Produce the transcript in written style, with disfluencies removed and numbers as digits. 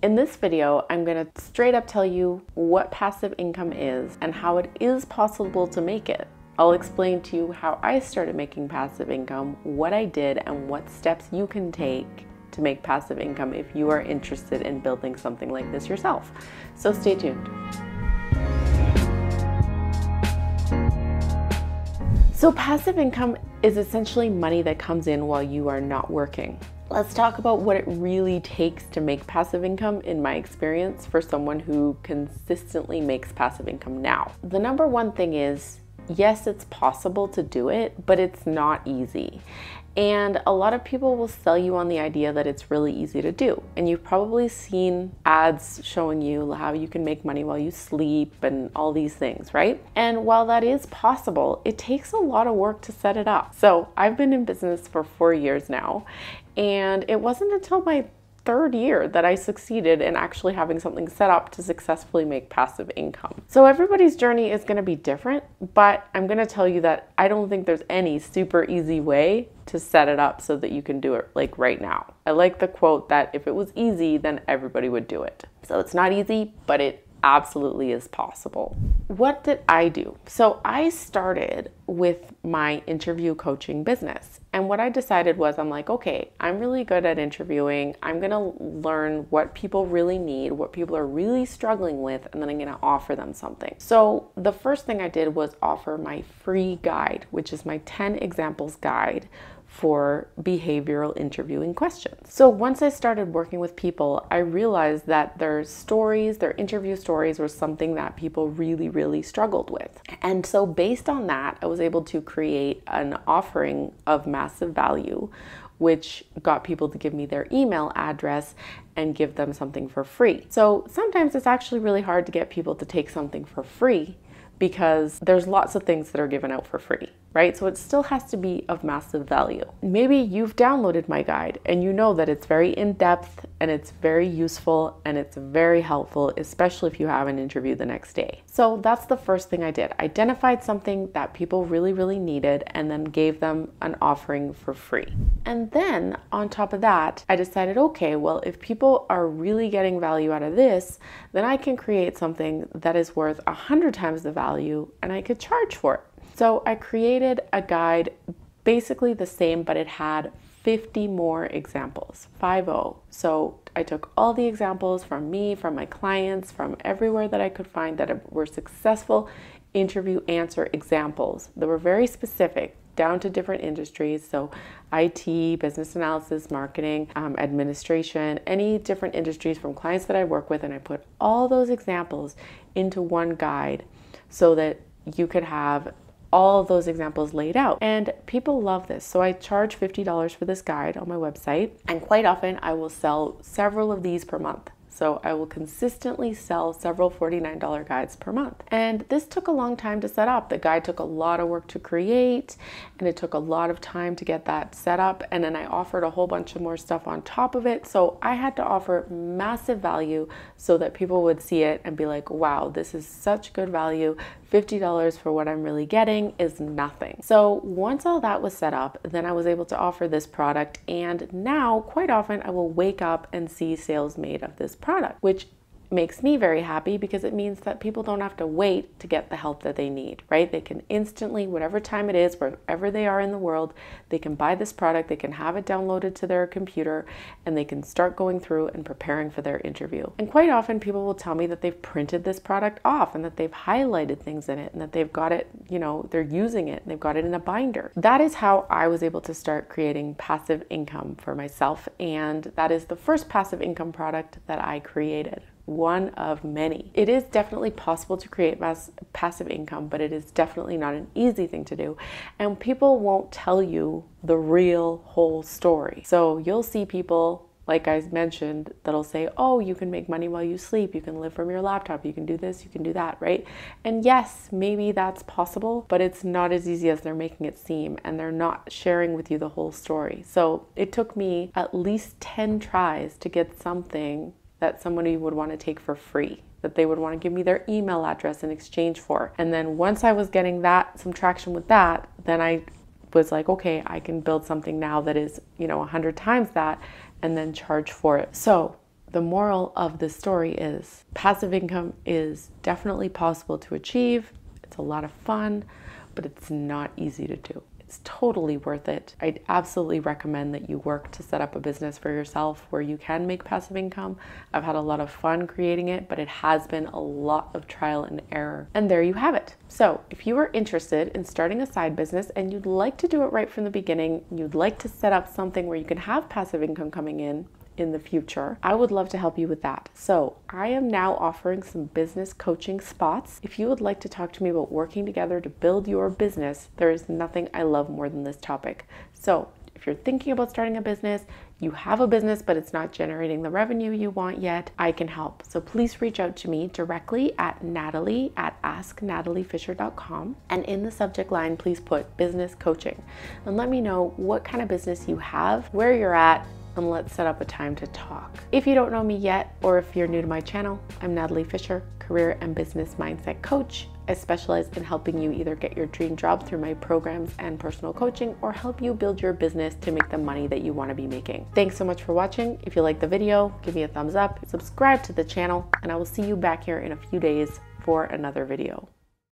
In this video, I'm going to straight up tell you what passive income is and how it is possible to make it. I'll explain to you how I started making passive income, what I did, and what steps you can take to make passive income if you are interested in building something like this yourself. So stay tuned. So passive income is essentially money that comes in while you are not working. Let's talk about what it really takes to make passive income in my experience for someone who consistently makes passive income now. The number one thing is, yes, it's possible to do it, but it's not easy. And a lot of people will sell you on the idea that it's really easy to do. And you've probably seen ads showing you how you can make money while you sleep and all these things, right? And while that is possible, it takes a lot of work to set it up. So I've been in business for 4 years now, and it wasn't until my third year that I succeeded in actually having something set up to successfully make passive income. So everybody's journey is going to be different, but I'm going to tell you that I don't think there's any super easy way to set it up so that you can do it like right now. I like the quote that if it was easy, then everybody would do it. So it's not easy, but it absolutely is possible. What did I do? So I started with my interview coaching business. And what I decided was, I'm like, okay, I'm really good at interviewing. I'm going to learn what people really need, what people are really struggling with, and then I'm going to offer them something. So the first thing I did was offer my free guide, which is my 10 examples guide for behavioral interviewing questions. So once I started working with people, I realized that their stories, their interview stories were something that people really struggled with. And so based on that, I was able to create an offering of massive value, which got people to give me their email address and give them something for free. So sometimes it's actually really hard to get people to take something for free because there's lots of things that are given out for free, right? So it still has to be of massive value. Maybe you've downloaded my guide and you know that it's very in-depth and it's very useful and it's very helpful, especially if you have an interview the next day. So that's the first thing I did. Identified something that people really needed and then gave them an offering for free. And then on top of that, I decided, okay, well, if people are really getting value out of this, then I can create something that is worth 100 times the value and I could charge for it. So I created a guide basically the same, but it had 50 more examples, 50. So I took all the examples from me, from my clients, from everywhere that I could find that were successful interview answer examples that were very specific down to different industries. So IT, business analysis, marketing, administration, any different industries from clients that I work with. And I put all those examples into one guide so that you could have all of those examples laid out. And people love this. So I charge $50 for this guide on my website. And quite often I will sell several of these per month. So I will consistently sell several $49 guides per month. And this took a long time to set up. The guide took a lot of work to create, and it took a lot of time to get that set up. And then I offered a whole bunch of more stuff on top of it. So I had to offer massive value so that people would see it and be like, wow, this is such good value. $50 for what I'm really getting is nothing. So once all that was set up, then I was able to offer this product. And now quite often I will wake up and see sales made of this product, which makes me very happy because it means that people don't have to wait to get the help that they need, right? They can instantly, whatever time it is, wherever they are in the world, they can buy this product, they can have it downloaded to their computer, and they can start going through and preparing for their interview. And quite often people will tell me that they've printed this product off and that they've highlighted things in it and that they've got it, they're using it and they've got it in a binder. That is how I was able to start creating passive income for myself. And that is the first passive income product that I created. One of many. It is definitely possible to create passive income, but it is definitely not an easy thing to do. And people won't tell you the real whole story. So you'll see people, like I mentioned, that'll say, oh, you can make money while you sleep. You can live from your laptop. You can do this, you can do that, right? And yes, maybe that's possible, but it's not as easy as they're making it seem. And they're not sharing with you the whole story. So it took me at least 10 tries to get something that somebody would want to take for free, that they would want to give me their email address in exchange for. And then once I was getting some traction with that, then I was like, okay, I can build something now that is, 100 times that and then charge for it. So The moral of this story is passive income is definitely possible to achieve. It's a lot of fun, but it's not easy to do. It's totally worth it. I'd absolutely recommend that you work to set up a business for yourself where you can make passive income. I've had a lot of fun creating it, but it has been a lot of trial and error. And there you have it. So if you are interested in starting a side business and you'd like to do it right from the beginning, you'd like to set up something where you can have passive income coming in the future, I would love to help you with that. So I am now offering some business coaching spots. If you would like to talk to me about working together to build your business, there is nothing I love more than this topic. So if you're thinking about starting a business, you have a business, but it's not generating the revenue you want yet, I can help. So please reach out to me directly at Natalie@asknataliefisher.com. And in the subject line, please put business coaching and let me know what kind of business you have, where you're at, and let's set up a time to talk. If you don't know me yet, or if you're new to my channel, I'm Natalie Fisher, career and business mindset coach. I specialize in helping you either get your dream job through my programs and personal coaching, or help you build your business to make the money that you want to be making. Thanks so much for watching. If you like the video, give me a thumbs up, subscribe to the channel, and I will see you back here in a few days for another video.